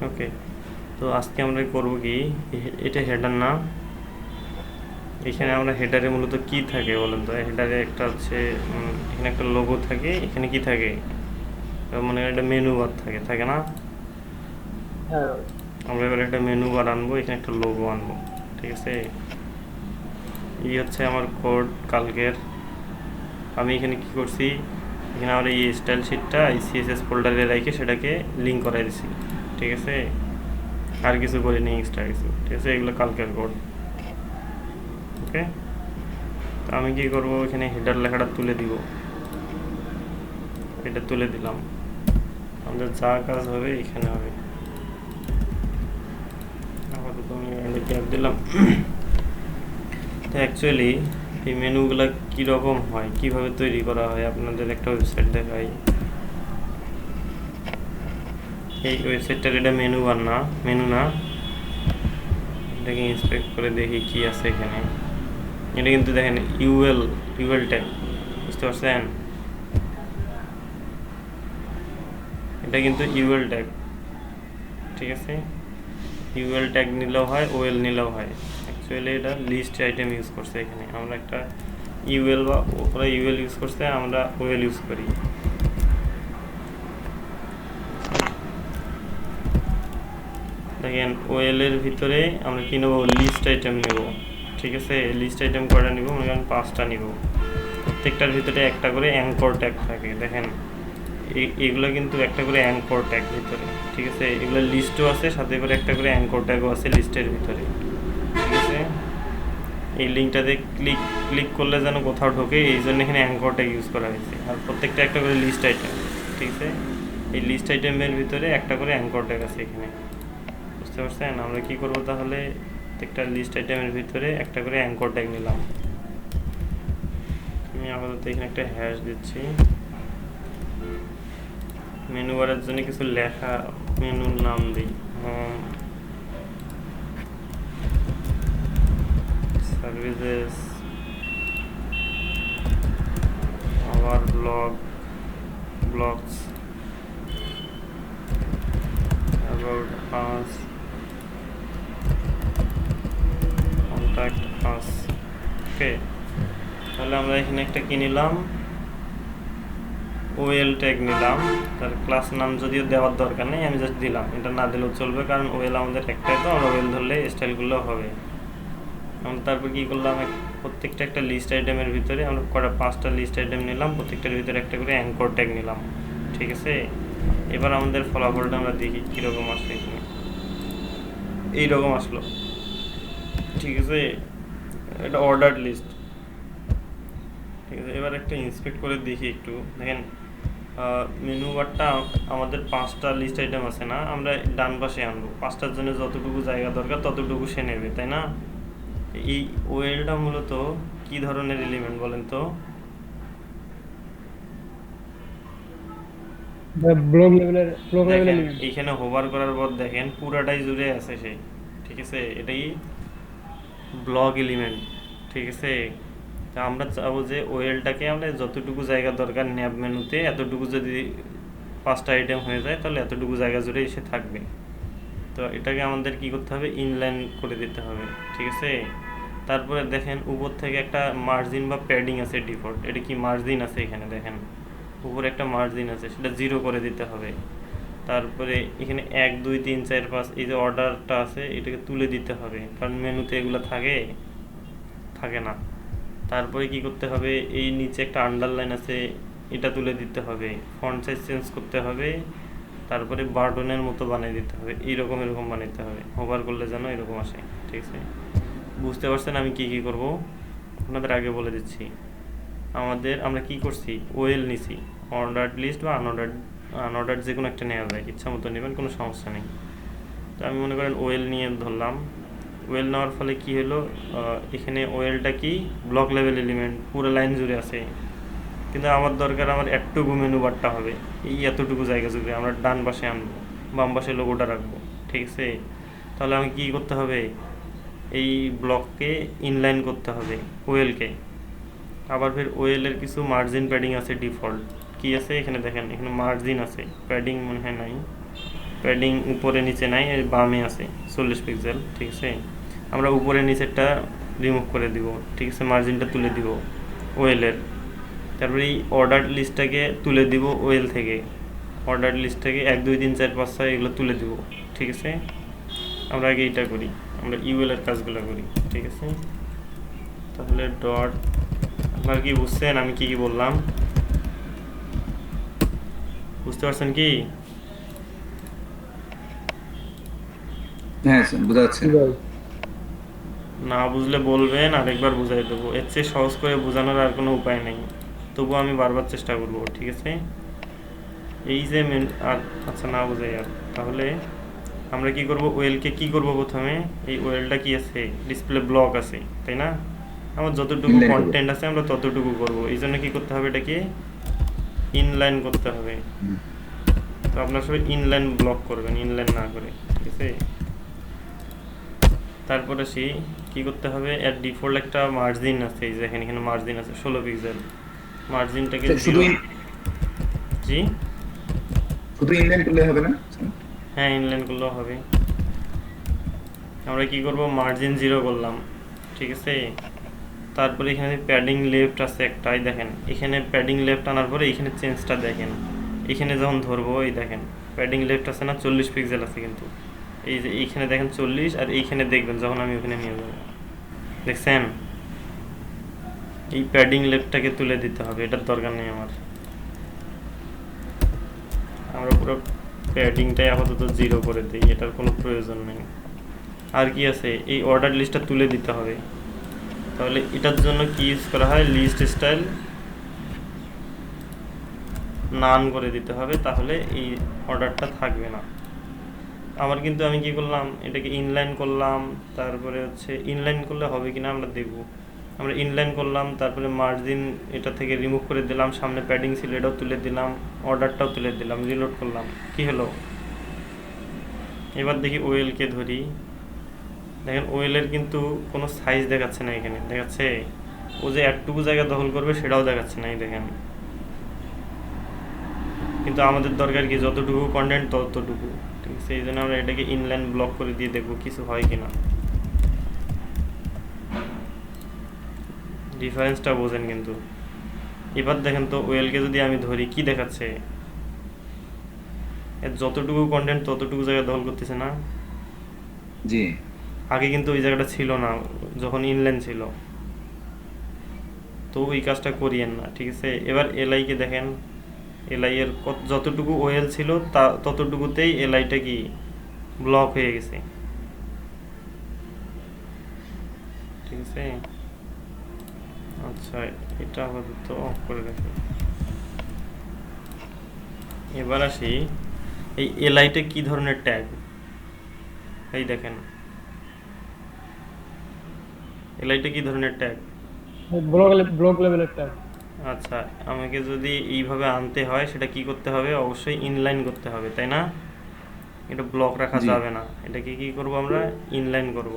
ওকে, তো আজকে আমরা করব কি, এটা হেডার না, এখানে আমরা হেডারে মূলত কি থাকে বলেন তো? হেডারে একটা হচ্ছে এখানে একটা লোগো থাকে, এখানে কি থাকে, মনে হয় একটা মেনু বার থাকে, থাকে না? হ্যাঁ। আমরা এবার একটা মেনু বার আনবো, এখানে একটা লোগো আনবো, ঠিক আছে? এই হচ্ছে আমার কোড কালকের। আমি এখানে কি করছি, এখানে আমরা এই স্টাইল শিটটা এই সিএসএস ফোল্ডারে রেখে সেটাকে লিঙ্ক করাই দিছি, ঠিক আছে? আর কিছু করিনি এক্সট্রা কিছু, ঠিক আছে? এগুলো কালকের কোড। ওকে, তো আমি কি করব, এখানে হেডার লেখাটা তুলে দিব, এটা তুলে দিলাম। আমাদের যা কাজ হবে এখানে হবে। আপাতত আমি এখানে গ্যাপ দিলাম। তো অ্যাকচুয়ালি এই মেনুগুলো কীরকম হয়, কিভাবে তৈরি করা হয়, আপনাদের একটা ওয়েবসাইট দেখাই। এই ওয়েবসাইটটার এটা মেনু বার না, মেনু না, এটাকে ইন্সপেক্ট করে দেখি কি আছে এখানে। এটা কিন্তু দেখেন ইউএল, ইউএল ট্যাগ, বুঝতে পারছেন? এটা কিন্তু ইউএল ট্যাগ, ঠিক আছে? ইউএল ট্যাগ নিলেও হয়, ওএল নিলেও হয়। অ্যাকচুয়ালি এটা লিস্ট আইটেম ইউজ করছে এখানে, আমরা একটা ইউএল বা ওরা ইউএল ইউজ করছে, আমরা ওএল ইউজ করি। দেখেন ওএল এর ভিতরে আমরা কি নেবো, লিস্ট আইটেম নেব, ঠিক আছে? লিস্ট আইটেম কয়টা নিব, মনে করেন 5টা নিব। প্রত্যেকটার ভিতরে একটা করে অ্যাঙ্কর ট্যাগ থাকে, দেখেন এগুলো কিন্তু একটা করে অ্যাঙ্কর ট্যাগ ভিতরে, ঠিক আছে? এগুলো লিস্টও আছে, সাথে করে একটা করে অ্যাঙ্কর ট্যাগও আছে লিস্টের ভিতরে, ঠিক আছে? এই লিঙ্কটাতে ক্লিক ক্লিক করলে যেন কোথাও ঢোকে, এই জন্য এখানে অ্যাঙ্কর ট্যাগ ইউজ করা হয়েছে। আর প্রত্যেকটা একটা করে লিস্ট আইটেম, ঠিক আছে? এই লিস্ট আইটেমের ভিতরে একটা করে অ্যাঙ্কর ট্যাগ আছে এখানে, বুঝতে পারছেন? আমরা কি করব তাহলে, প্রত্যেকটা লিস্ট আইটেমের ভিতরে একটা করে অ্যাঙ্কর ট্যাগ নিলাম। আমি আপাতত এখানে একটা হ্যাশ দিচ্ছি। মেনু বারের জন্য কিছু লেখা, মেনুর নাম দিই home services, our blogs, about us, contact us. Okay, তাহলে আমরা এখানে একটা কি নিলাম, ওএল ট্যাগ নিলাম। তার ক্লাস নাম যদিও দেওয়ার দরকার নেই, আমি জাস্ট দিলাম, এটা না দিলেও চলবে, কারণ ওএল আমাদের একটাই, তো আমরা ওএল ধরলে স্টাইলগুলো হবে। আমরা তারপর কি করলাম, প্রত্যেকটা একটা লিস্ট আইটেমের ভিতরে আমরা কটা 5টা লিস্ট আইটেম নিলাম, প্রত্যেকটার ভিতরে একটা করে অ্যাঙ্কর ট্যাগ নিলাম, ঠিক আছে? এবার আমাদের ফলাফলটা আমরা দেখি কীরকম আসে, এখানে এইরকম আসলো, ঠিক আছে? এটা অর্ডার লিস্ট, ঠিক আছে? এবার একটা ইন্সপেক্ট করে দেখি একটু, দেখেন মেনু বারটা আমাদের 5টা লিস্ট আইটেম আছে না, আমরা ডান পাশে আনবো, 5টার জন্য যতটুকু জায়গা দরকার ততটুকু সে নেবে, তাই না? এই ওয়েলটা মূলত কি ধরনের এলিমেন্ট বলেন তো? ব্লক লেভেল দেখেন এলিমেন্ট। এইখানে হোভার করার পর দেখেন পুরাটাই জুড়ে আছে সেই, ঠিক আছে? এটাই ব্লক এলিমেন্ট, ঠিক আছে? তা আমরা চাবো যে ওয়েলটাকে আমরা যতটুকু জায়গা দরকার ন্যাব মেনুতে, এতটুকু যদি 5টা আইটেম হয়ে যায় তাহলে এতটুকু জায়গা জুড়ে এসে থাকবে। তো এটাকে আমাদের কি করতে হবে, ইনলাইন করে দিতে হবে, ঠিক আছে? তারপরে দেখেন উপর থেকে একটা মার্জিন বা প্যাডিং আছে ডিফল্ট, এটা কি মার্জিন আছে এখানে, দেখেন উপরে একটা মার্জিন আছে, সেটা 0 করে দিতে হবে। তারপরে এখানে 1 2 3 4 5 এই যে অর্ডারটা আছে এটাকে তুলে দিতে হবে, কারণ মেনুতে এগুলো থাকে থাকে না। তারপরে কি করতে হবে, এই নিচে একটা আন্ডারলাইন আছে, এটা তুলে দিতে হবে, ফন্ট সাইজ চেঞ্জ করতে হবে, তারপরে বাটনের মতো বানিয়ে দিতে হবে, এইরকম এরকম বানাইতে হবে, হোভার করলে যেন এরকম আসে, ঠিক আছে? বুঝতে পারছেন আমি কি কি করব? আপনাদের আগে বলে দিচ্ছি। আমরা কি করছি, ওয়েল নিছি, অর্ডার্ড লিস্ট বা আনঅর্ডার্ড যে কোনো একটা নেওয়া যায়, ইচ্ছা মতো নেবেন, কোনো সমস্যা নেই। তো আমি মনে করেন ওয়েল নিয়ে ধরলাম। ওয়েল নেওয়ার ফলে কি হলো, এখানে ওয়েলটা কি ব্লক লেভেল এলিমেন্ট, পুরো লাইন জুড়ে আছে, কিন্তু আমার দরকার আমার একটুকু মেনু বারটা হবে এই এতটুকু জায়গা জুড়ে, আমরা ডান পাশে আনবো, বাম পাশে লোগোটা রাখবো, ঠিক আছে? তাহলে আমি কি করতে হবে, এই ব্লককে ইনলাইন করতে হবে ওয়েলকে। আবার ফের ওয়েলের কিছু মার্জিন প্যাডিং আছে ডিফল্ট, কি আছে এখানে দেখেন, এখানে মার্জিন আছে, প্যাডিং মনে হয় নাই। প্যাডিং উপরে নিচে নাই, এর বামে আছে 40 পিক্সেল, ঠিক আছে। আমরা উপরে নিচেরটা রিমুভ করে দিব, ঠিক আছে, মার্জিনটা তুলে দিব ওয়েলের। তারপরে এই অর্ডার লিস্টটাকে তুলে দিব ওয়েল থেকে, অর্ডার লিস্টটাকে 1 2 3 4 5 6 এগুলো তুলে দিব, ঠিক আছে। আমরা আগে এটা করি, আমরা ইউএলের কাজগুলো করি, ঠিক আছে। তাহলে ডট, আপনারা কি বুঝছেন আমি কি কি বললাম? বুঝতে পারছেন কি? হ্যাঁ স্যার, বোঝা যাচ্ছে। কি ভাই? না বুঝলে বলবেন, আরেকবার বুঝাই দেবো। এর চেয়ে সহজ করে বোঝানোর আর কোনো উপায় নেই, তবু আমি বারবার চেষ্টা করব, ঠিক আছে। এই যে আচ্ছা না বোঝাই আর, তাহলে আমরা কি করব, ওয়েলকে কি করব প্রথমে, এই ওয়েলটা কি আছে, ডিসপ্লে ব্লক আছে, তাই না? আমার যতটুকু Inline করব। কন্টেন্ট আছে আমরা ততটুকু করব, এই জন্য কি করতে হবে, এটাকে ইনলাইন করতে হবে। হুম। তো আপনার সবাই ইনলাইন ব্লক করবেন, ইনলাইন না করে, ঠিক আছে। তারপরে আসি কি করতে হবে, এর ডিফল্ট একটা মার্জিন আছে, এই যে এখানে মার্জিন আছে 16 পিক্সেল, মার্জিনটাকে স্যার, শুধু জি শুধু ইনলাইন করলে হবে না স্যার? হ্যাঁ, ইনলাইন করলেও হবে। আমরা কি করব, মার্জিন 0 করলাম, ঠিক আছে। তারপরে এখানে প্যাডিং লেফট আছে একটাই, দেখেন এখানে প্যাডিং লেফট আনার পরে এখানে চেঞ্জটা দেখেন, এখানে যখন ধরবো এই দেখেন প্যাডিং লেফট আছে না, 40 পিক্সেল আছে, কিন্তু এই যে এইখানে দেখেন 40, আর এইখানে দেখবেন যখন আমি ওখানে নিয়ে যাবো, দেখছেন এই প্যাডিং লেফটটাকে তুলে দিতে হবে, এটার দরকার নেই আমার। আমরা পুরো প্যাডিংটাই আপাতত 0 করে দিই, এটার কোনো প্রয়োজন নেই। আর কি আছে, এই অর্ডার লিস্টটা তুলে দিতে হবে। তাহলে এটার জন্য কি ইউজ করা হয়, লিস্ট স্টাইল নান করে দিতে হবে, তাহলে এই অর্ডারটা থাকবে না। আবার কিন্তু আমি কি করলাম, এটাকে ইনলাইন করলাম, তারপরে হচ্ছে ইনলাইন করলে হবে কিনা আমরা দেখব। আমরা ইনলাইন করলাম, তারপরে মার্জিন এটা থেকে রিমুভ করে দিলাম, সামনে প্যাডিং ছিল এটাও তুলে দিলাম, অর্ডারটাও তুলে দিলাম, রিলোড করলাম, কি হলো। এবার দেখি ওয়েলকে ধরি, দেখেন ওয়েলের কিন্তু কোনো সাইজ দেখাচ্ছে না, এখানে দেখাচ্ছে ও যে একটুকু জায়গা দখল করবে সেটাও দেখাচ্ছে না, এই দেখেন। কিন্তু আমাদের দরকার কি, যতটুকু কন্টেন্ট ততটুকু, ঠিক আছে। এই জন্য আমরা এটাকে ইনলাইন ব্লক করে দিয়ে দেখবো কিছু হয় কিনা, ডিফারেন্সটা বোঝেন কিন্তু। এবার দেখেন তো ওয়েলকে যদি আমি ধরি কি দেখাচ্ছে, এর যতটুকু কন্টেন্ট ততটুকু জায়গা দখল করতেছে না। জি। আগে কিন্তু ওই জায়গাটা ছিল না যখন ইনলাইন ছিল, তো ওই কাজটা করিয়েন না, ঠিক আছে। এবার এলআইকে দেখেন, এলআই এর যতটুকু ওয়েল ছিল তা ততটুকুতেই এলআইটা কি ব্লক হয়ে গেছে, ঠিক আছে। আচ্ছা, এটা আপাতত অফ করে রাখি। এবার আসি, এই এলআইটা কি ধরনের ট্যাগ, এই দেখেন এলআইটা কি ধরনের ট্যাগ। ব্লক লেভেলের ট্যাগ। আচ্ছা, আমাকে যদি এইভাবে আনতে হয় সেটা কি করতে হবে, অবশ্যই ইনলাইন করতে হবে, তাই না? এটা ব্লক রাখা জি। যাবে না, এটাকে কি করব আমরা, ইনলাইন করব।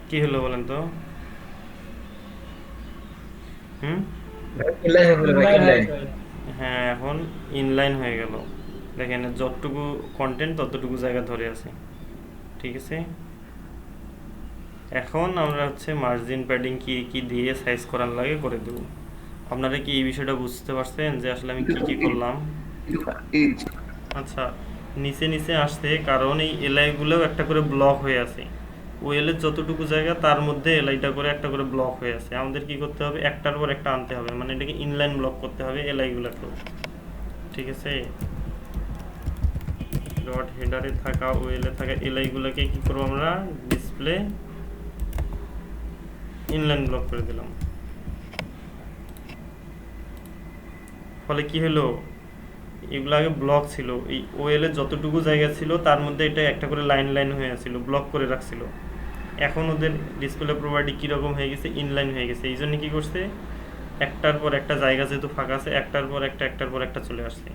কি হলো বলেন তো? হুম, ইনলাইন হয়ে গেল ভাই, ইনলাইন। হ্যাঁ, এখন ইনলাইন হয়ে গেল, দেখেন যতটুকু কন্টেন্ট ততটুকু জায়গা ধরে আছে, ঠিক আছে। এখন আমরা হচ্ছে মার্জিন প্যাডিং কি কি দিয়ে সাইজ করার লাগে করে দেব। আপনারা কি এই বিষয়টা বুঝতে পারছেন যে আসলে আমি কি কি করলাম? এই আচ্ছা, নিচে নিচে আসছে কারণ এই এলআইগুলোও একটা করে ব্লক হয়ে আছে, ওয়েলের যতটুকু জায়গা তার মধ্যে এলআইটা করে একটা করে ব্লক হয়ে আছে। আমাদের কি করতে হবে, একটার পর একটা আনতে হবে, মানে এটাকে ইনলাইন ব্লক করতে হবে এলআইগুলোকেও, ঠিক আছে। ডট হেডারে থাকা ওয়েলে থাকা এলআইগুলোকে কি করবো আমরা, ডিসপ্লে ইনলাইন ব্লক করে দিলাম। ফলে কি হলো, এগুলো আগে ব্লক ছিল, এই ওয়েলের যতটুকু জায়গা ছিল তার মধ্যে এটা একটা করে লাইন লাইন হয়ে আছিল, ব্লক করে রাখছিল। এখন ওদের ডিসপ্লে প্রপার্টি কীরকম হয়ে গেছে, ইনলাইন হয়ে গেছে। এই জন্য কী করছে, একটার পর একটা জায়গা যেহেতু ফাঁকা আছে, একটার পর একটা চলে আসছে।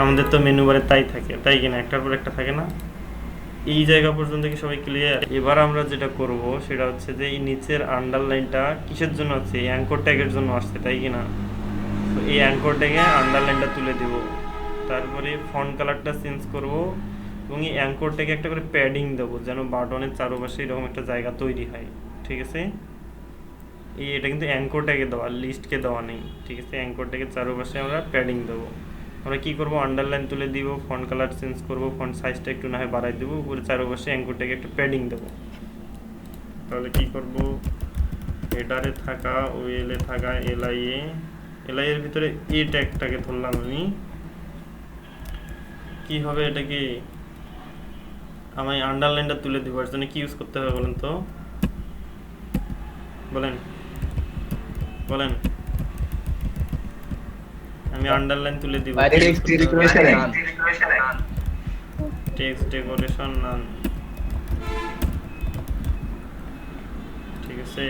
আমাদের তো মেনু বারে তাই থাকে, তাই কিনা, একটার পর একটা থাকে না। এই জায়গা পর্যন্ত কি সবাই ক্লিয়ার? এবার আমরা যেটা করব সেটা হচ্ছে যে এই নিচের আন্ডারলাইনটা কিসের জন্য আছে? এই অ্যাঙ্কর ট্যাগের জন্য আসছে, তাই কি না? তো এই অ্যাঙ্কর ট্যাগে আন্ডারলাইনটা তুলে দেব, তারপরে ফন্ট কালারটা চেঞ্জ করব এবং এই অ্যাঙ্কর ট্যাগে একটা করে প্যাডিং দেবো যেন বাটনের চারপাশে এরকম একটা জায়গা তৈরি হয়। ঠিক আছে, এটা কিন্তু অ্যাঙ্কর ট্যাগে দেওয়া, লিস্টকে দেওয়া নেই। ঠিক আছে, অ্যাঙ্কর ট্যাগের চারপাশে আমরা প্যাডিং দেবো। আমরা কি করব, আন্ডারলাইন তুলে দিব, ফন্ট কালার চেঞ্জ করব, ফন্ট সাইজটা একটু না হয় বাড়াই দেবো, উপরে চারপাশে অ্যাঙ্কর ট্যাগে একটা প্যাডিং দেবো। তাহলে কি করব, হেডারে থাকা ওয়েলে থাকা এলআই এর ভিতরে এ ট্যাগটাকে ধরলাম আমি। কি হবে এটা, কি আমি আন্ডারলাইনটা তুলে দিব, এর জন্য কি ইউজ করতে হবে বলেন তো, বলেন বলেন। আমি আন্ডারলাইন তুলে দিব, টেক্সট ডেকোরেশন নান। ঠিক আছে,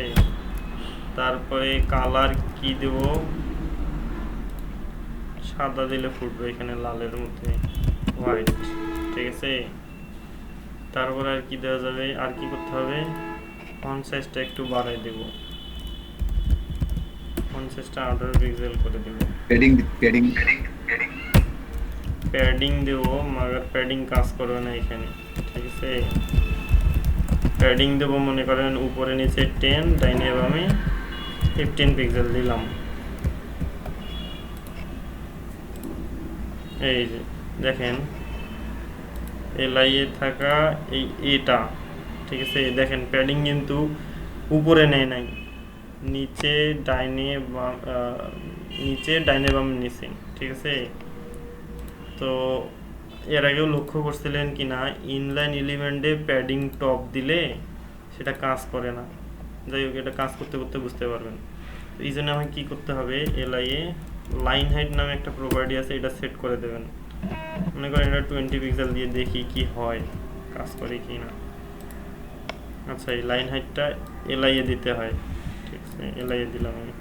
তারপরে কালার কি দেব, সাদা দিলে ফুটবে, এখানে লালের মধ্যে হোয়াইট। ঠিক আছে, তারপর আর কি দেওয়া যাবে, আর কি করতে হবে, ফন্ট সাইজটা একটু বাড়াই দেব, ফন্ট সাইজটা 18 পিক্সেল করে দেব। প্যাডিং দেব, মাগার প্যাডিং কাজ করবে না এখানে। ঠিক আছে, প্যাডিং দেব মনে করেন উপরে নিচে 10, ডাইনে বামে 15 পিক্সেল দিলাম। এই যে দেখেন এলআই এ থাকা এই এটা, ঠিক আছে, দেখেন প্যাডিং কিন্তু উপরে নেয় নাই, নিচে ডাইনে বামে নিচে। ঠিক আছে, তো এর আগেও লক্ষ্য করছিলেন কি না, ইনলাইন এলিমেন্টে প্যাডিং টপ দিলে সেটা কাজ করে না। যাই হোক, এটা কাজ করতে করতে বুঝতে পারবেন। তো এই জন্য আমাকে কী করতে হবে, এলআই এ লাইন হাইট নামে একটা প্রপার্টি আছে, এটা সেট করে দেবেন। মনে করেন এটা 20 পিক্সেল দিয়ে দেখি কি হয়, কাজ করে কি না। আচ্ছা, এই লাইন হাইটটা এলআই এ দিতে হয়। ঠিক আছে, এলআই এ দিলাম আমি।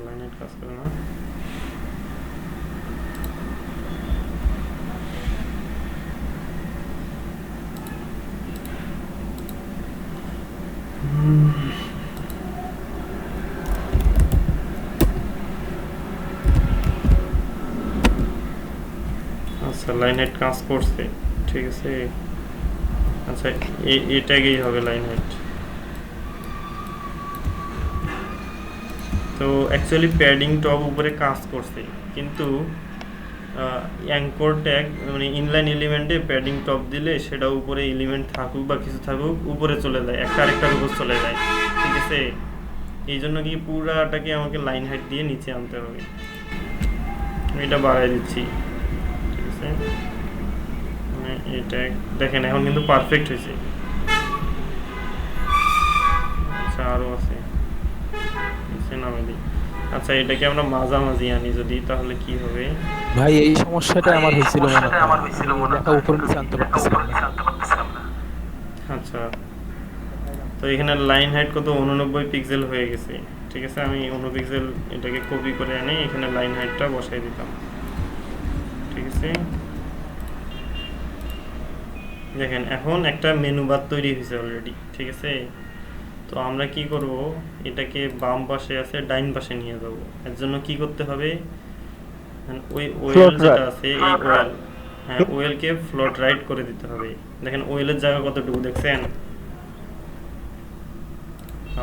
লাইন হাইট কাজ করে না, আচ্ছা লাইন হাইট কাজ করছে। ঠিক আছে, আচ্ছা এই ট্যাগেই হবে লাইন হাইট। তো অ্যাকচুয়ালি প্যাডিং টপ উপরে কাজ করছে, কিন্তু অ্যাঙ্কর ট্যাগ মানে ইনলাইন এলিমেন্টে প্যাডিং টপ দিলে সেটা উপরে এলিমেন্ট থাকুক বা কিছু থাকুক উপরে চলে যায়, একটা আরেকটার উপর চলে যায়। ঠিক আছে, এই জন্য কি পুরাটাকে আমাকে লাইন হাইট দিয়ে নিচে আনতে হবে। আমি এটা বাড়াই দিচ্ছি। ঠিক আছে, মানে এটা দেখেন এখন কিন্তু পারফেক্ট হয়েছে। আচ্ছা আরও আছে, নামে দিই। আচ্ছা, এটাকে আমরা মাঝামাঝি আনি যদি, তাহলে কি হবে ভাই? এই সমস্যাটা আমার হয়েছিল মনে হয়, লেখা উপরে নিচে আনতে পারতেছিলাম না। আচ্ছা, তো এখানে লাইন হাইট কত, 89 পিক্সেল হয়ে গেছে। ঠিক আছে, আমি 89 পিক্সেল এটাকে কপি করে আনি, এখানে লাইন হাইটটা বসাই দিতাম। ঠিক আছে, দেখেন এখন একটা মেনু বার তৈরি হয়েছে অলরেডি। ঠিক আছে, তো আমরা কি করব, এটাকে বাম পাশে আছে ডাইন পাশে নিয়ে যাব। এর জন্য কি করতে হবে, ওই ওয়েল যেটা আছে এই ওয়েল, হ্যাঁ ওয়েলকে ফ্লোট রাইট করে দিতে হবে। দেখেন ওয়েলের জায়গা কতটুকু দেখছেন,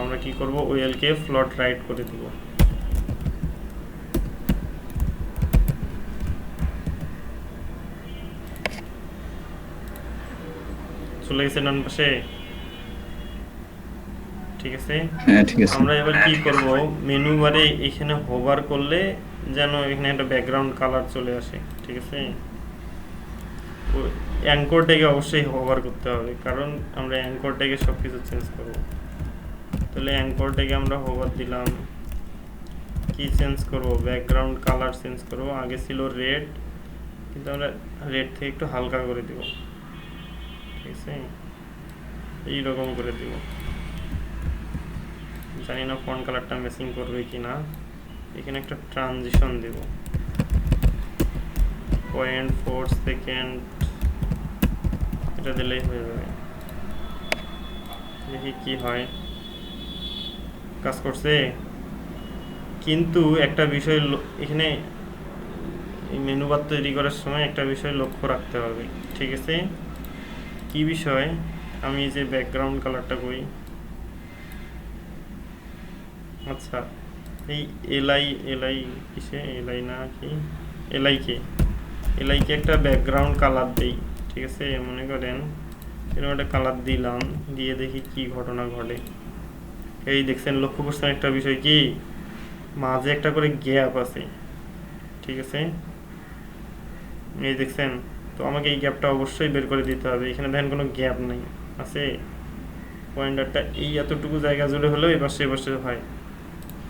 আমরা কি করব, ওয়েলকে ফ্লোট রাইট করে দিব। চলে গেছে ডান পাশে। ঠিক আছে, আমরা এবার কি করব, মেনু বারে এখানে হোভার করলে যেন এখানে একটা ব্যাকগ্রাউন্ড কালার চলে আসে। ঠিক আছে, অ্যাঙ্কর ট্যাগে অবশ্যই হোভার করতে হবে, কারণ আমরা অ্যাঙ্কর ট্যাগে সব কিছু চেঞ্জ করব। তাহলে অ্যাঙ্কর ট্যাগে আমরা হোভার দিলাম, কি চেঞ্জ করব, ব্যাকগ্রাউন্ড কালার চেঞ্জ করব। আগে ছিল রেড, কিন্তু আমরা রেড থেকে একটু হালকা করে দিব। ঠিক আছে, এইরকম করে দিব। জানি না ফন্ট কালারটা ম্যাচিং করবে কি না, এখানে একটা ট্রানজিশন দেব। 0.4 সেকেন্ড এটা দিলেই হয়ে যাবে। দেখি কি হয়, কাজ করছে। কিন্তু একটা বিষয় এখানে এই মেনু বার তৈরি করার সময় একটা বিষয় লক্ষ্য রাখতে হবে, ঠিক আছে? কি বিষয়? আমি যে ব্যাকগ্রাউন্ড কালারটা করি, আচ্ছা এই এলআই কিসে, এলআই না কি এলআইকে একটা ব্যাকগ্রাউন্ড কালার দেই, ঠিক আছে? মনে করেন এরকম একটা কালার দিলাম, দিয়ে দেখি কি ঘটনা ঘটে। এই দেখছেন, লক্ষ্য করছেন একটা বিষয় কি, মাঝে একটা করে গ্যাপ আছে, ঠিক আছে? এই দেখছেন, তো আমাকে এই গ্যাপটা অবশ্যই বের করে দিতে হবে। এখানে দেখেন কোনো গ্যাপ নেই, আছে পয়েন্টারটা এই এতটুকু জায়গা জুড়ে হলেও এবার সে বসে হয়।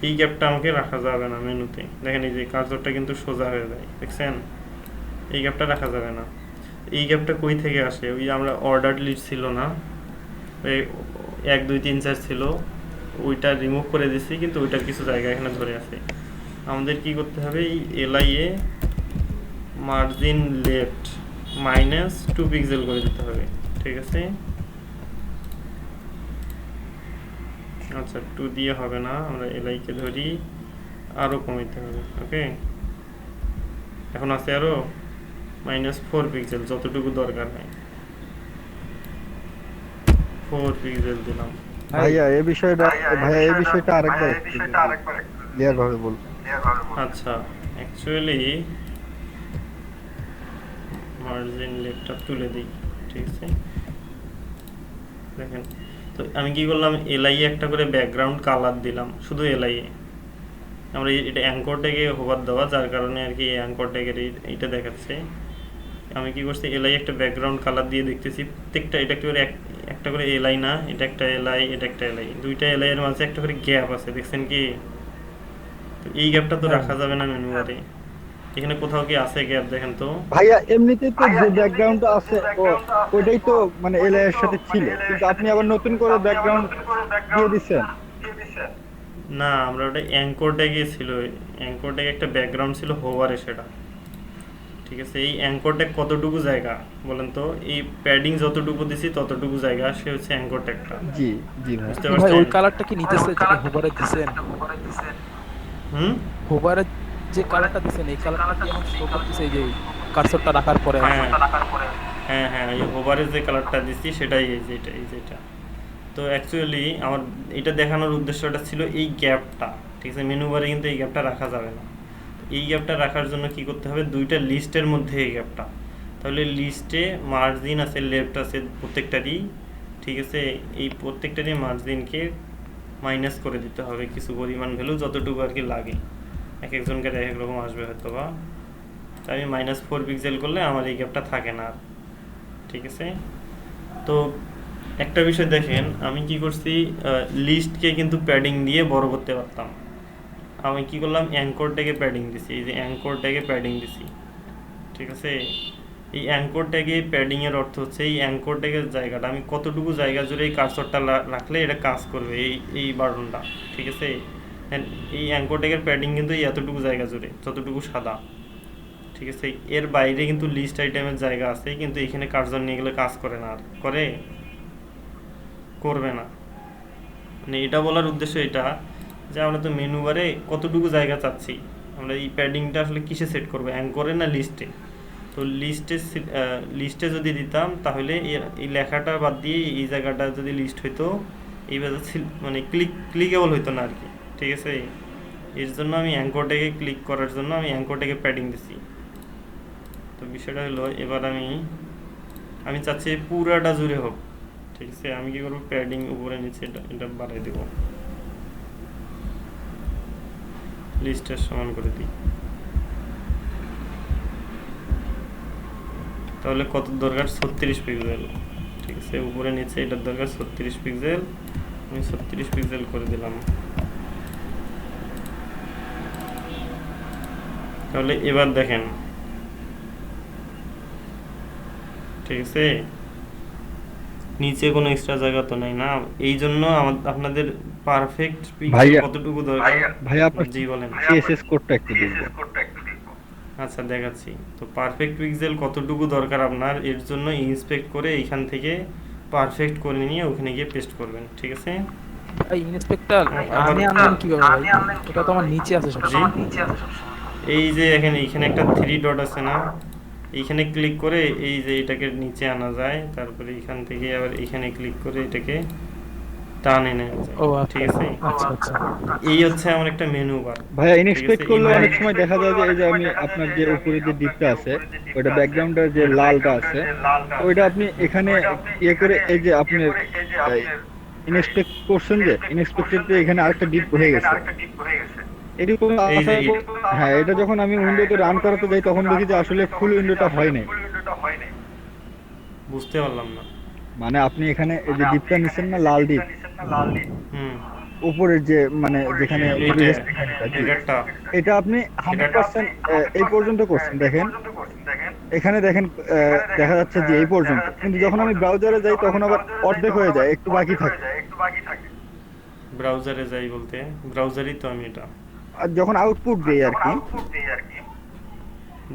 এই গ্যাপটা আমাকে রাখা যাবে না মেনুতে। দেখেন এই যে কার্সরটা কিন্তু সোজা হয়ে যায়, দেখছেন? এই গ্যাপটা রাখা যাবে না। এই গ্যাপটা কই থেকে আসে? ওই আমরা অর্ডার লিস্ট ছিল না, ওই 1 2 3 4 ছিল, ওইটা রিমুভ করে দিছি, কিন্তু ওইটার কিছু জায়গা এখানে ধরে আছে। আমাদের কি করতে হবে, এই এলআই এ মার্জিন লেফট -2 পিক্সেল করে দিতে হবে, ঠিক আছে? আচ্ছা 2 দিয়ে হবে না, আমরা এলআই কে ধরি, আরো কমাইতে হবে। ওকে, এখন আছে আরো -4 পিক্সেল, যতটুকু দরকার হয় 4 পিক্সেল দিলাম। ভাইয়া এই বিষয়টা আরেকবার ক্লিয়ার ভাবে বলুন। আচ্ছা অ্যাকচুয়ালি মার্জিন লেফটটা তুলে দিই, ঠিক আছে? দেখেন, তো আমি কি করলাম, এলআই একটা করে ব্যাকগ্রাউন্ড কালার দিলাম, শুধু এলআই এ। আমরা এটা অ্যাঙ্কর ট্যাগে হোভার দেওয়া, যার কারণে আর কি অ্যাঙ্কর ট্যাগের এইটা দেখাচ্ছে। আমি কি করছি, এলআই একটা ব্যাকগ্রাউন্ড কালার দিয়ে দেখতেছি প্রত্যেকটা, এটা একটা করে এলআই না, এটা একটা এলআই, এটা একটা এলআই, দুইটা এলআই এর মাঝে একটা করে গ্যাপ আছে, দেখছেন কি? তো এই গ্যাপটা তো রাখা যাবে না মেনু বারে। এখানে কোথাও কি আছে গ্যাপ? দেখেন তো। ভাইয়া এমনিতেই তো যে ব্যাকগ্রাউন্ডটা আছে ওইটাই তো মানে এলআই এর সাথে ছিল, কিন্তু আপনি আবার নতুন করে ব্যাকগ্রাউন্ড দিয়ে দিচ্ছেন। না, আমরা ওটা অ্যাঙ্কর ট্যাগে ছিল, অ্যাঙ্কর ট্যাগে একটা ব্যাকগ্রাউন্ড ছিল হোভারে, সেটা ঠিক আছে। এই অ্যাঙ্কর ট্যাগ কতটুকু জায়গা বলেন তো? এই প্যাডিং যতটুকু দিছি ততটুকু জায়গা, সে হচ্ছে অ্যাঙ্কর ট্যাগটা। জি জি ভাই। বুঝতে ভাই পারছেন? ওই কালারটা কি নিতেছে যেটা হোভারে দিছেন? হুম, হোভারে যে কালারটা দিছেন এই কালারটা কি এখন শো করতেছে এই যে কার্সরটা রাখার পরে? হ্যাঁ হ্যাঁ হ্যাঁ, এই হোভারে যে কালারটা দিছি সেটাই, এই যেটা। তো অ্যাকচুয়ালি আমার এটা দেখানোর উদ্দেশ্যটা ছিল এই গ্যাপটা, ঠিক আছে? মেনু বারে কিন্তু এই গ্যাপটা রাখা যাবে না। এই গ্যাপটা রাখার জন্য কি করতে হবে, দুইটা লিস্টের মধ্যে এই গ্যাপটা, তাহলে লিস্টে মার্জিন আছে, লেফট আছে প্রত্যেকটারই, ঠিক আছে? এই প্রত্যেকটারই মার্জিনকে মাইনাস করে দিতে হবে কিছু পরিমাণ ভ্যালু, যতটুকু আর কি লাগে। এক একজনকে এক এক রকম আসবে হয়তো বা। তাই আমি -4 পিক্সেল করলে আমার এই গ্যাপটা থাকে না আর, ঠিক আছে? তো একটা বিষয় দেখেন, আমি কি করছি, লিস্টকে কিন্তু প্যাডিং দিয়ে বড় করতে পারতাম। আমি কি করলাম, অ্যাঙ্কর ট্যাগে প্যাডিং দিছি, এই যে অ্যাঙ্কর ট্যাগে প্যাডিং দিছি, ঠিক আছে? এই অ্যাঙ্কর ট্যাগে প্যাডিং এর অর্থ হচ্ছে এই অ্যাঙ্কর ট্যাগের জায়গাটা আমি কতটুকু জায়গা জুড়ে এই কার্সরটা রাখলে এটা কাজ করবে, এই বাটনটা, ঠিক আছে? এই অ্যাঙ্কর ট্যাগের প্যাডিং কিন্তু এই এতটুকু জায়গা জুড়ে, যতটুকু সাদা, ঠিক আছে? এর বাইরে কিন্তু লিস্ট আইটেমের জায়গা আছে, কিন্তু এখানে কার্সর নিয়ে গেলে কাজ করে না, আর করবে না। মানে এটা বলার উদ্দেশ্য এটা যে আমরা তো মেনু বারে কতটুকু জায়গা চাচ্ছি, আমরা এই প্যাডিংটা আসলে কিসে সেট করবো, অ্যাঙ্করে না লিস্টে? তো লিস্টে যদি দিতাম তাহলে এই লেখাটা বাদ দিয়ে এই জায়গাটা যদি লিস্ট হইতো, এইভাবে মানে ক্লিকেবল হইতো না আর কি, ঠিক আছে? এর জন্য আমি অ্যাঙ্করটাকে ক্লিক করার জন্য আমি অ্যাঙ্করটাকে প্যাডিং দিছি। তো বিষয়টা হলো, এবার আমি চাচ্ছি পুরাটা জুড়ে হোক, ঠিক আছে? আমি কি করবো, প্যাডিং উপরে নিচে এটা বাড়াই দেবো, লিস্টের সমান করে দিই। তাহলে কত দরকার, 36 পিক্সেল, ঠিক আছে? উপরে নিচে এটার দরকার 36 পিক্সেল, আমি 36 পিক্সেল করে দিলাম। তাহলে এবার দেখেন, ঠিক আছে? নিচে কোনো এক্সট্রা জায়গা তো নাই না, এই জন্য আপনাদের পারফেক্ট পিক্সেল কতটুকু দরকার। ভাইয়া আপনার জি বলেন। সিএসএস কোডটা একটু দেখবো। আচ্ছা দেখাচ্ছি। তো পারফেক্ট পিক্সেল কতটুকু দরকার আপনার, এর জন্য ইন্সপেক্ট করে এইখান থেকে পারফেক্ট করে নিয়ে ওখানে গিয়ে পেস্ট করবেন, ঠিক আছে? ভাই ইন্সপেক্টর আবার আপনি আনলেন কিভাবে ভাই? এটা তো আমার নিচে আছে জি সবসময়। এই যে এখানে একটা 3 ডট আছে না, এইখানে ক্লিক করে এই যে এটাকে নিচে আনা যায়, তারপরে এখান থেকে আবার এখানে ক্লিক করে এটাকে টানে নেওয়া যায়, ও ঠিক আচ্ছা আছে? আচ্ছা আচ্ছা। এই হচ্ছে আমার একটা মেনু বার, ভাইয়া ঠিক ইনস্পেক্ট আছে? করলে এই অনেক সময় দেখা যায় যে এই যে আমি আপনার যে উপরে যে ডিপটা আছে ওইটা ব্যাকগ্রাউন্ডের যে লালটা আছে ওইটা আপনি এখানে ইয়ে করে এই যে আপনি ইনস্পেক্ট করছেন যে ইনস্পেক্টরতে এখানে আরেকটা ডিপ হয়ে গেছে এরকম এই যে আসার পর- হ্যাঁ এটা যখন আমি উইন্ডোতে রান করাতে যাই তখন দেখি যে আসলে ফুল উইন্ডোটা হয় নাই। বুঝতে পারলাম না। মানে আপনি এখানে এই যে ডিপটা নিছেন না লাল ডিপ হুম উপরের যে মানে যেখানে এইটা রেজিস্ট্রেশনটা, জি, এটা এটা আপনি 100% এই পর্যন্ত করছেন দেখেন এখানে দেখেন দেখা যাচ্ছে যে এই পর্যন্ত, কিন্তু যখন আমি ব্রাউজারে যাই তখন আবার অর্ধেক হয়ে যায়, একটু বাকি থাকে। ব্রাউজারে যাই বলতে ব্রাউজারই তো আমি এটা আর যখন আউটপুট দেই আর কি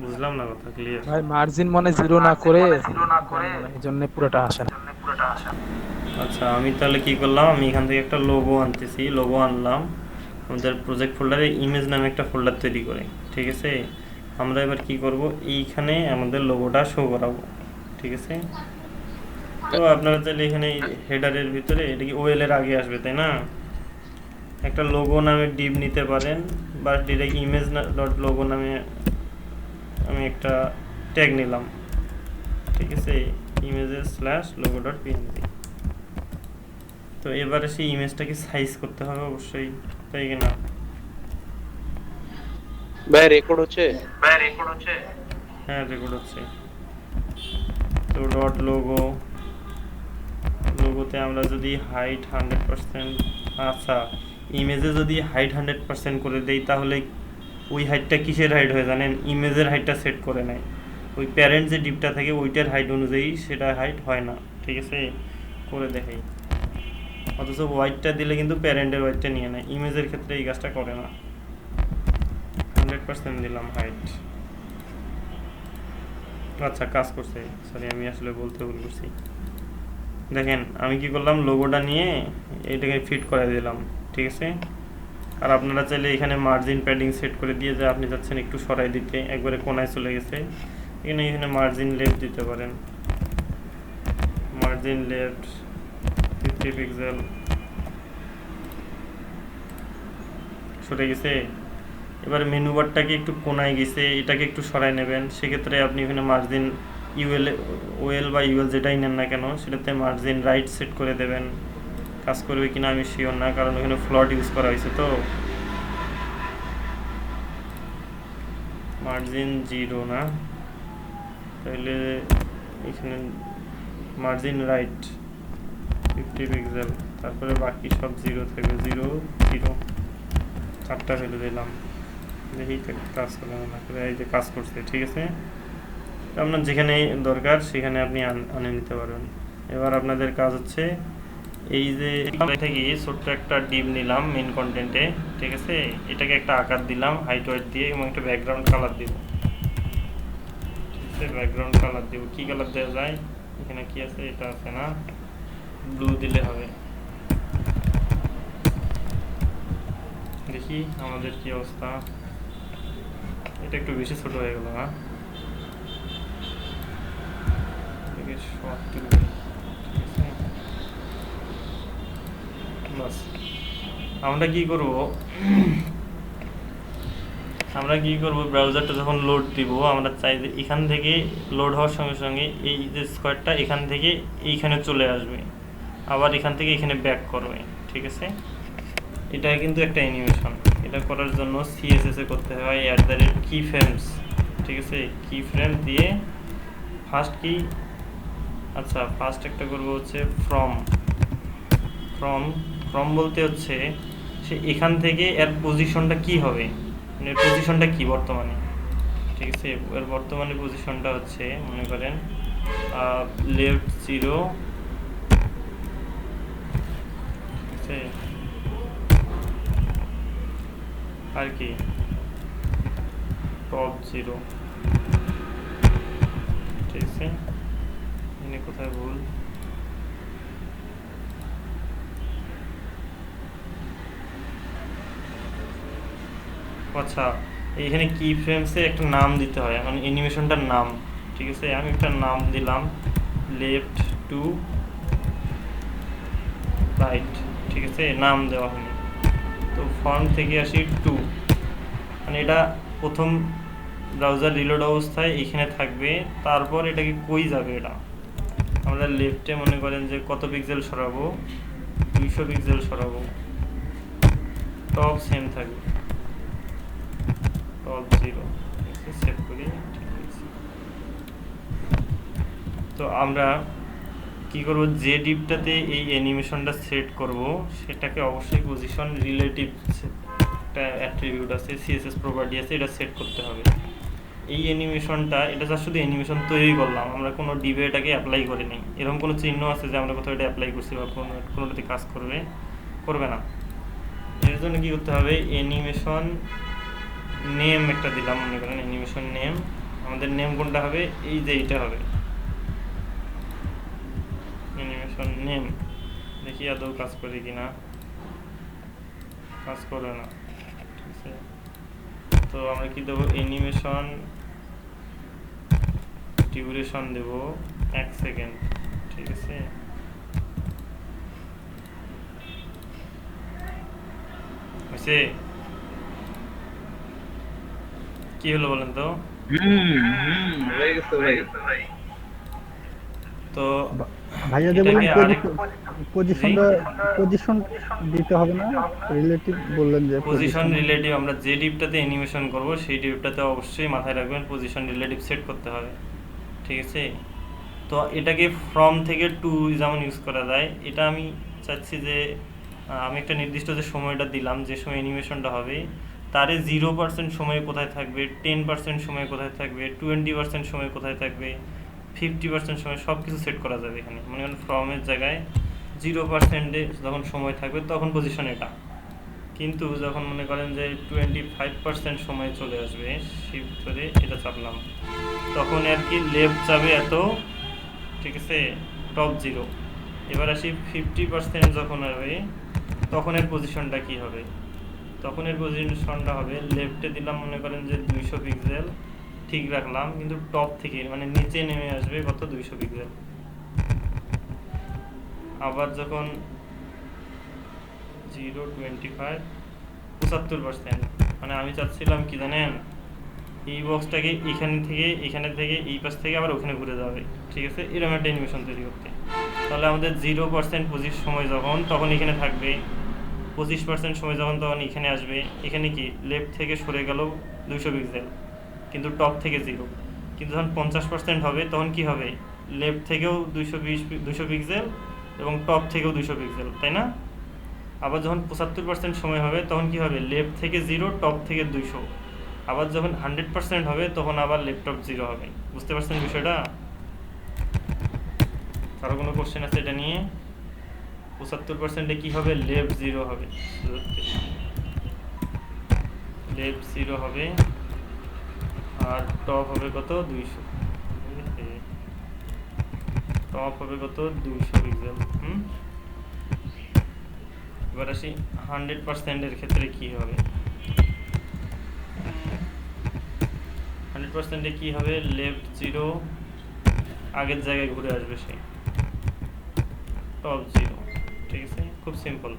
বুঝলাম না কথা ক্লিয়ার। ভাই মার্জিন মনে জিরো না করে এই জন্য পুরোটা আসে না। আচ্ছা আমি তাহলে কি করলাম, আমি এখান থেকে একটা লোগো আনতেছি, লোগো আনলাম আমাদের প্রজেক্ট ফোল্ডারে ইমেজ নামে একটা ফোল্ডার তৈরি করে, ঠিক আছে? আমরা এবার কি করব, এইখানে আমাদের লোগোটা শো করাবো, ঠিক আছে? তো আপনারা চাইলে এখানে হেডারের ভিতরে এটা কি ওএল এর আগে আসবে তাই না, একটা লোগো নামে ডিভ নিতে পারেন, বা ডিরেক্ট ইমেজ ডট লোগো নামে আমি একটা ট্যাগ নিলাম, ঠিক আছে? ইমেজের স্ল্যাশ লোগো ডট পিএনজি। তো এবারে সেই ইমেজটাকে সাইজ করতে হবে অবশ্যই, তাই কি না? ভাই রেকর্ড হচ্ছে? হ্যাঁ রেকর্ড হচ্ছে। তো ডট লোগো, লোগোতে আমরা যদি হাইট 100%, আচ্ছা ইমেজে যদি হাইট 100% করে দেই তাহলে ওই হাইটটা কিসের হাইট হয় জানেন? ইমেজের হাইটটা সেট করে নেয়, ওই প্যারেন্ট যে ডিপটা থাকে ওইটার হাইট অনুযায়ী সেটা হাইট হয় না, ঠিক আছে? করে দেখাই। অথচ হোয়াইটটা দিলে কিন্তু প্যারেন্টের হোয়াইটটা নিয়ে নেয়, ইমেজের ক্ষেত্রে এই কাজটা করে না। 100% দিলাম হাইট। আচ্ছা কাজ করছে, সরি আমি আসলে বলতে ভুল করছি। দেখেন আমি কি করলাম, লোগোটা নিয়ে এটাকে ফিট করে দিলাম, ঠিক আছে? আর আপনারা চাইলে এখানে মার্জিন প্যাডিং সেট করে দিয়ে যে আপনি চাচ্ছেন একটু সরাই দিতে, একবারে কোনায় চলে গেছে, এখানে মার্জিন লেফট দিতে পারেন, মার্জিন লেফট 50 পিক্সেল, সরে গেছে। এবার মেনু বারটাকে একটু কোনায় গেছে, এটাকে একটু সরাই নেবেন, সেক্ষেত্রে আপনি এখানে মার্জিন ওএল বা ইউএল যেটাই নেন না কেন সেটাতে মার্জিন রাইট সেট করে দেবেন। কাজ করবে কিনা আমি শিওর না, কারণ এখানে ফ্লট ইউজ করা হয়েছে, তো মার্জিন 0 না, তাহলে এখানে মার্জিন রাইট 50 পিক্সেল, তারপরে বাকি সব 0 থাকবে, 0 0 4টা ভ্যালু দিলাম, দেখি কাজ করে না করে, এই যে কাজ করছে, ঠিক আছে? আপনার যেখানে দরকার সেখানে আপনি আনে নিতে পারবেন। এবার আপনাদের কাজ হচ্ছে এই যে থেকে ছোট্ট একটা ডিপ নিলাম মেন কন্টেন্টে, ঠিক আছে? এটাকে একটা আকার দিলাম হাইট ওয়েট দিয়ে এবং একটা ব্যাকগ্রাউন্ড কালার দিব, ঠিক আছে? ব্যাকগ্রাউন্ড কালার দিব, কি কালার দেওয়া যায়? এখানে কি আছে, এটা আছে না, ব্লু দিলে হবে। দেখি আমাদের কি অবস্থা, এটা একটু বেশি ছোট হয়ে গেল না, আমরা কি করব, ব্রাউজারটা যখন লোড দিব আমরা চাই যে এখান থেকে লোড হওয়ার সঙ্গে সঙ্গে এই যে স্কোয়ারটা এখান থেকে এইখানে চলে আসবে, আবার এখান থেকে এখানে ব্যাক করবে, ঠিক আছে? এটা কিন্তু একটা অ্যানিমেশন, এটা করার জন্য সিএসএস এ করতে হয় @keyframes, ঠিক আছে? কি ফ্রেম দিয়ে ফার্স্ট কি, আচ্ছা ফার্স্ট একটা করব হচ্ছে ফ্রম বলতে হচ্ছে সে এখান থেকে এর পজিশনটা কি হবে, মানে পজিশনটা কি বর্তমানে, ঠিক আছে? এর বর্তমানে পজিশনটা হচ্ছে মনে করেন লেফট 0, ঠিক আছে? আর কি টপ 0 ঠিক আছে এখানে কোথায় ভুল আচ্ছা এইখানে কি ফ্রেমসে একটা নাম দিতে হয় মানে অ্যানিমেশনটার নাম ঠিক আছে আমি একটা নাম দিলাম লেফট টু রাইট ঠিক আছে নাম দেওয়া হয়নি তো ফন্ট থেকে আসি 2 মানে এটা প্রথম ব্রাউজার রিলোড অবস্থায় এখানে থাকবে তারপর এটাকে কই যাবে এটা আমরা লেফটে মনে করেন যে কত পিক্সেল সরাবো 200 পিক্সেল সরাবো টপ সেম থাকবে টপ 0 সেভ করি ঠিক আছে তো আমরা কি করব যে ডিপটাতে এই অ্যানিমেশনটা সেট করব সেটাকে অবশ্যই পজিশন রিলেটিভ একটা অ্যাট্রিবিউট আছে সিএসএস প্রপার্টি আছে এটা সেট করতে হবে এই অ্যানিমেশনটা এটা যা শুধু অ্যানিমেশন তৈরি করলাম আমরা কোনো ডিবে এটাকে অ্যাপ্লাই করি নাই এরকম কোনো চিহ্ন আছে যে আমরা কোথাও এটা অ্যাপ্লাই করছি বা কোনোটাতে কাজ করবে না এর জন্য কি করতে হবে অ্যানিমেশন নেম একটা দিলাম মনে করেন অ্যানিমেশন নেম আমাদের নেম কোনটা হবে এই যে এইটা হবে অ্যানিমেশন নেম দেখি আদৌ কাজ করে কিনা কাজ করবে না ঠিক আছে তো আমরা কি দেবো অ্যানিমেশন ডিউরেশন দেব 1 সেকেন্ড ঠিক আছে হয়েছে কি হলো বলেন তো হয়ে গেছে ভাই তো ভাইয়া যে এটাকে বললেন আরেক- পজিশন দিতে হবে না রিলেটিভ বললেন যে পজিশন রিলেটিভ আমরা যে ডিপটাতে অ্যানিমেশন করব সেই ডিপটাতে অবশ্যই মাথায় রাখবেন পজিশন রিলেটিভ সেট করতে হবে ঠিক আছে তো এটাকে ফ্রম থেকে টু যেমন ইউজ করা যায় এটা আমি চাচ্ছি যে আমি একটা নির্দিষ্ট যে সময়টা দিলাম যে সময় অ্যানিমেশনটা হবে তারে 0% সময় কোথায় থাকবে 10% সময় কোথায় থাকবে 20% সময় কোথায় থাকবে 50% সময় সব কিছু সেট করা যাবে এখানে মনে করেন ফ্রমের জায়গায় 0%-এ যখন সময় থাকবে তখন পজিশন এটা কিন্তু যখন মনে করেন যে 25% সময় চলে আসবে শিফট ধরে এটা চাপলাম তখন আর কি লেফট যাবে এত ঠিক আছে টপ 0 এবার আসি 50% যখন হবে তখন এর পজিশনটা কি হবে তখন এর পজিশনটা হবে লেফটে দিলাম মনে করেন যে 200 পিক্সেল ঠিক রাখলাম কিন্তু টপ থেকে মানে নিচে নেমে আসবে কত 200 পিক্সেল আবার যখন 0.25 75% মানে আমি চাচ্ছিলাম কি জানেন এই বক্সটাকে এখানে থেকে এই পাশ থেকে আবার ওখানে ঘুরে যাবে ঠিক আছে এরকম একটা অ্যানিমেশন তৈরি করতে তাহলে আমাদের 0% পজিশ সময় যখন তখন এখানে থাকবে 25% সময় যখন তখন এখানে আসবে এখানে কি লেফট থেকে সরে গেল 200 পিক্সেল কিন্তু টপ থেকে 0 কিন্তু যখন 50% হবে তখন কি হবে লেফট থেকেও 200 পিক্সেল এবং টপ থেকেও 200 পিক্সেল তাই না আবার যখন 75% সময় হবে তখন কি হবে লেফট থেকে 0 টপ থেকে 200 আবার যখন 100% হবে তখন আবার লেফট টপ 0 হবে বুঝতে পারছেন বিষয়টা কারো কোনো কোশ্চেন আছে এটা নিয়ে 75%-এ কি হবে লেফট 0 হবে লেফট 0 হবে আর টপ হবে কত 200 টপ হবে কত 200 পিক্সেল এবার আসি 100% এর ক্ষেত্রে কি হবে 100%-এ কি হবে লেফট 0 আগের জায়গায় ঘুরে আসবে সে টপ 0 ঠিক আছে খুব সিম্পল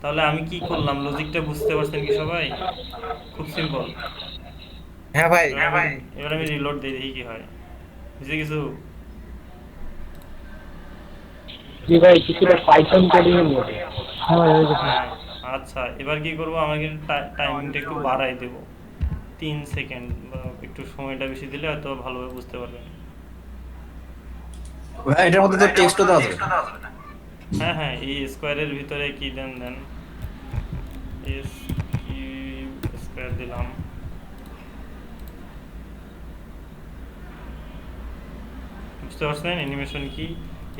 তাহলে আমি কি করলাম লজিকটা বুঝতে পারছেন কি সবাই খুব সিম্পল হ্যাঁ ভাই এবার আমি রিলোড দিয়ে দেখি কি হয় বুঝে কিছু জি ভাই কিছুটা পাইথন কোডিং এর মধ্যে হ্যাঁ হয়ে গেছে আচ্ছা এবার কি করব আমাকে টাইমিংটা একটু বাড়াই দেব 3 সেকেন্ড একটু সময়টা বেশি দিলে হয়তো ভালোভাবে বুঝতে পারবেন ভাই এটার মধ্যে তো টেক্সটও দেওয়া যাবে হ্যাঁ হ্যাঁ এই স্কোয়ারের ভিতরে কি দেন এস স্কোয়ার দিলাম বুঝতে পারছেন অ্যানিমেশন কি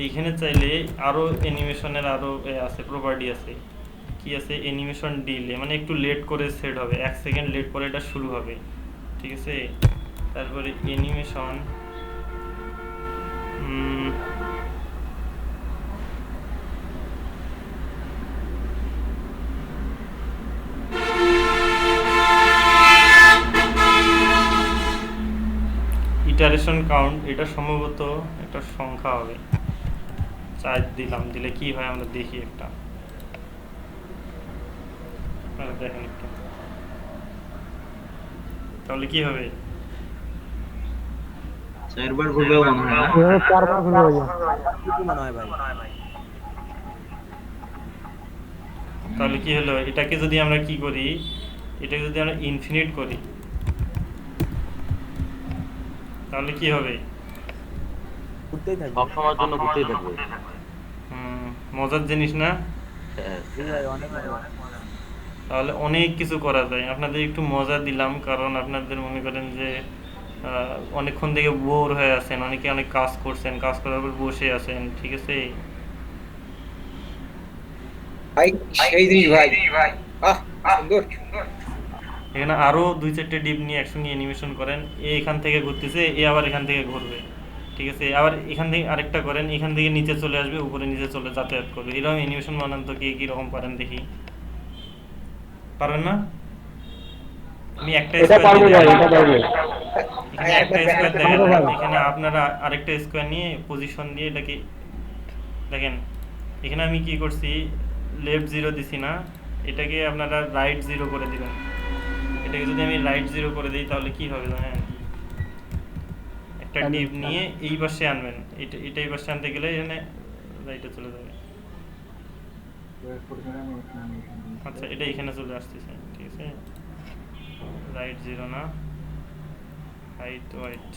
এইখানে চাইলে আরো অ্যানিমেশনের আরো আছে প্রপার্টি আছে কি আছে অ্যানিমেশন ডিলে মানে একটু লেট করে সেট হবে 1 সেকেন্ড লেট করে এটা শুরু হবে ঠিক আছে। তারপরে অ্যানিমেশন, ইটারেশন কাউন্ট, এটা সম্ভবত একটা সংখ্যা হবে। 4 দিলাম, দিলে কি হয় আমরা দেখি একটা, আপনারা দেখেন একটু, তাহলে কি হবে? 4 বার ঘুরবে মনে হয় না? এভাবে 4 বার ঘুরে হয়ে যায়। তাহলে কি হলো, এটাকে যদি আমরা কি করি, এটাকে যদি আমরা ইনফিনিট করি তাহলে কি হবে? সবসময়ের জন্য ঘুরতেই থাকবে। মজার জিনিস না? হ্যাঁ। তাহলে অনেক কিছু করা যায়। আপনাদের একটু মজা দিলাম, কারণ আপনাদের মনে করেন যে অনেকক্ষণ থেকে বোর হয়ে আছেন, অনেকে অনেক কাজ করছেন, কাজ করার পর বসে আছেন, ঠিক আছে। ভাই সেই জিনিস ভাই। আহ সুন্দর। এখানে আরো 2-4টে ডিপ নিয়ে একসঙ্গে অ্যানিমেশন করেন। এখান থেকে ঘুরতেছে, আবার এখান থেকে ঘুরবে, ঠিক আছে। আবার এখান থেকে আরেকটা করেন, এখান থেকে নিচে চলে আসবে, উপরে নিচে চলে যাতায়াত করবে। এরকম অ্যানিমেশন বানান তো কে কিরকম পারেন দেখি। পারবেন না? আমি একটা এটা পারবো ভাই, এটা পারবো। এখানে একটা স্কোয়ার দেখেন, এখানে আপনারা আরেকটা স্কোয়ার নিয়ে পজিশন দিয়ে এটাকে দেখেন। এখানে আমি কি করছি, লেফট 0 দিছি না, এটাকে আপনারা রাইট 0 করে দিবেন। এটাকে যদি আমি রাইট 0 করে দিই তাহলে কি হবে জানেন? একটা ডিপ নিয়ে এই পাশে আনবেন, এটা এই পাশে আনতে গেলে এখানে রাইটে চলে যাবে। আচ্ছা, এটা এখানে চলে আসতেছে, ঠিক আছে। রাইট 0 না, হাইট ওয়াইট,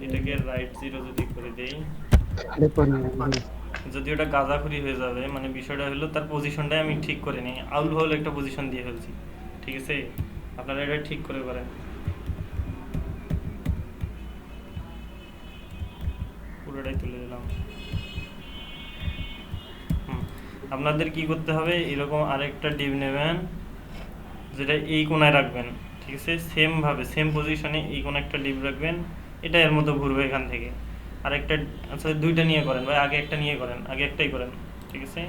এটাকে রাইট 0 যদি করে দেই, যদি ওটা গাঁজাখুরি হয়ে যাবে, মানে বিষয়টা হলো তার পজিশনটাই আমি ঠিক করে নিই, আউল হল একটা পজিশন দিয়ে ফেলছি, ঠিক আছে। আপনারা এটা ঠিক করে করেন। পুরোটাই তুলে দিলাম। আপনাদের কি করতে হবে, এরকম আরেকটা ডিপ নেবেন, যেটা এই কোণায় রাখবেন, ঠিক আছে। সেম ভাবে সেম পজিশনে এই কোণ একটা ডিপ রাখবেন, এটা এর মতো ঘুরবে এখান থেকে। আরেকটা, আচ্ছা 2টা নিয়ে করেন ভাই, আগে একটা নিয়ে করেন, আগে একটাই করেন, ঠিক আছে।